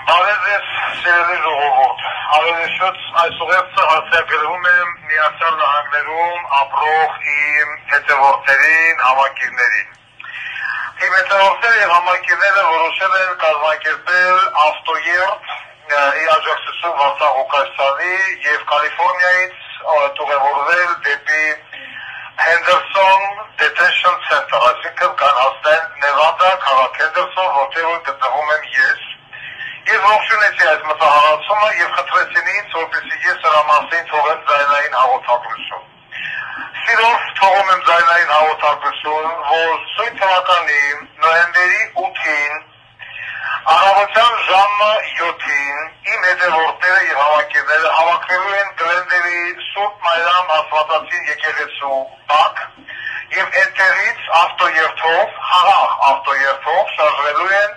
Բարև սիրելի ժողովուրդ, ավելիշուց այս ուղերձը հասցեագրվում եմ Միացյալ Նահանգներում ապրող իմ հետևորդներին, համակիրներին։ Իմ հետևորդները եւ համակիրները որոշել են կազմակերպել ավտոերթ ի աջակցություն Վարդան Ղուկասյանի եւ Կալիֆոռնիայից ուղևորվել դեպի Henderson Detention Center, այսինքն կան հասնեն Նևադա, քաղաք Henderson, որտեղ գտնվում եմ ես։ Ես ողջունեցի այս մտահղացումը եւ խնդրեցին ինձ, որպեսզի ես դրա մասին թողեմ ձայնային հաղորդագրություն։ Սիրով թողում եմ ձայնային հաղորդագրություն, որ սույն թվականի նոյեմբերի 8-ին առավոտյան ժամը 7-ին իմ հետևորդները եւ հավաքիչները հավաքվելու են Գլենդերի Սուրբ Մայրամ Աստվածածին եկեղեցու տակ եւ այնտեղից ավտոերթով, խաղաղ ավտոերթով շարժվելու են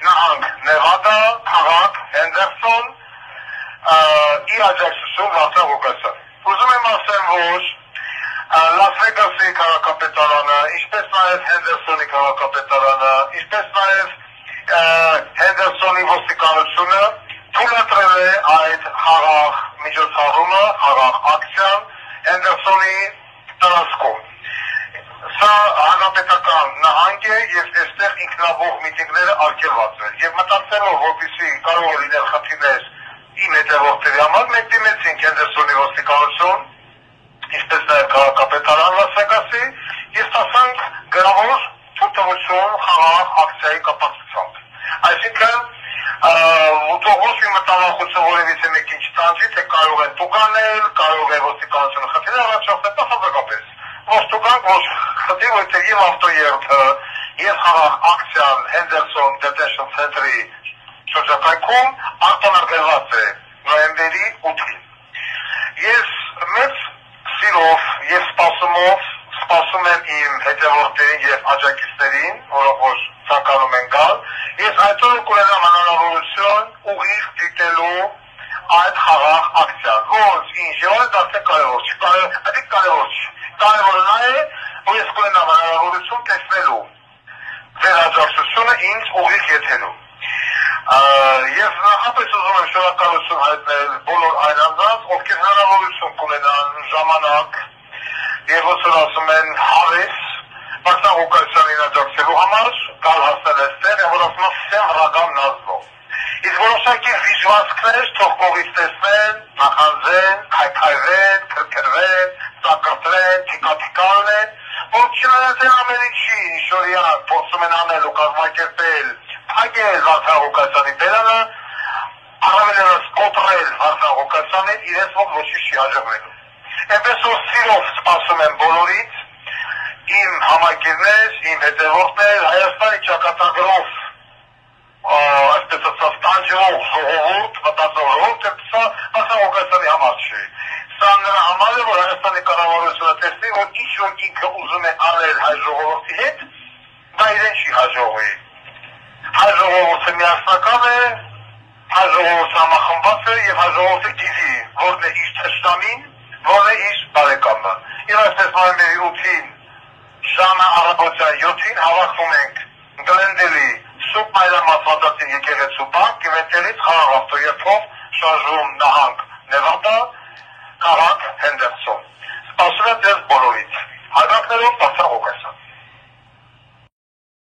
նահանգ Նևադա, քաղաք Հենդերսոն, ի աջակցություն Վարդան Ղուկասյան։ Ուզում եմ ասեմ, որ Լաս Վեգասի քաղաքապետարանը, ինչպես նաև Հենդերսոնի քաղաքապետարանը, ինչպես նաև Հենդերսոնի ոստիկանությունը թույլատրել է այդ խաղաղ միջոցառումը, խաղաղ ակցիան Հենդերսոնի տարածքում։ Սա հանրապետական նահանգ է եւ այստեղ ինքնաբուխ միտինգները արգելված են։ Եվ մտածելով, որպեսզի կարող է լինել խնդիրներ իմ հետևորդների համար, մենք դիմեցինք Հենդերսոնի ոստիկանություն, ինչպես նաև քաղաքապետարան Լաս Վեգասի, եւ ստացանք գրավոր թույլտվություն խաղաղ ակցիայի կապակցությամբ։ Այսինքն թող ոչ մի մտավախություն որևիցե մեկին չտանջի, թե կարող են տուգանել, կարող է ոստիկանությունը խնդիր առաջացնել, նախապակապես։ Ոչ տուգանք, ոչ խնդիր, որտեղ եւ ավտոերթը եւ խաղաղ ակցիան Henderson Detention Center-ի շրջակայքում արտոնագրված է նոյեմբերի 8-ին։ Ես մեծ սիրով եւ սպասում եմ իմ հետևորդներին եւ աջակիցներին, որոնք ցանկանում են գալ։ Ես այդ օրը կունենամ հնարավորություն ուղիղ դիտելու այդ խաղաղ ակցիան, ոնց ինչ եւ դա կարևոր չի, կարևոր չի։ Կարևորը նա է, որ ես կունենամ հնարավորություն տեսնելու ձեր աջակցությունը ինձ ուղիղ եթերում։ Ես նախապես ուզում եմ շնորհակալություն հայտնել բոլոր այն անձանց, ովքեր հնարավորություն կունենան ժամանակ եւ ոնց ասում են հավես Վարդան Ղուկասյանին աջակցելու համար, գալ հասնել այստեղ, որ ասում են սեղրական նազնով։ Իսկ որոշակի վիճվածքներ թող կողից տեսնեն, նախանձեն, քայքայվեն, քրքրվեն, ծակրտվեն, թիկաթիկալեն, որ չնայած են ամեն ինչի, ինչ օրինակ փորձում են անել ու կազմակերպել, փակել Վարդան Ղուկասյանի բերանը, առավելևս կոտրել Վարդան Ղուկասյանին, իրենց ով ոչինչ չի հաջողվելու։ Այնպես որ սիրով սպասում եմ բոլորից, իմ համակիրներ, իմ հետևորդներ, Հայաստանի ճակատագրով այսպես ասած տանջող ժողովուրդ, մտածող ժողովուրդ, սա Վարդան Ղուկասյանի համար չի։ Սա նրա համար է, որ Հայաստանի կառավարությունը տեսնի, որ ինչ որ ինքը ուզում է անել հայ ժողովրդի հետ, դա իրեն չի հաջողվի։ Հայ ժողովուրդը միասնական է, հայ ժողովուրդը համախմբված է եւ հայ ժողովուրդը գիտի, որն է իր թշնամին, որն է իր բարեկամը։ Եվ այսպես նոյեմբերի 8-ին ժամը առավոտյան 7-ին հավաքվում ենք Գլենդերի Սուրբ Մայրամ Աստվածածին եկեղեցու տակ եւ այնտեղից խաղաղ ավտոերթով շարժվում նահանգ Նևադա, քաղաք Հենդերսոն։ Սպասում եմ ձեզ բոլորից։ Հայրաքներով Վարդան Ղուկասյան։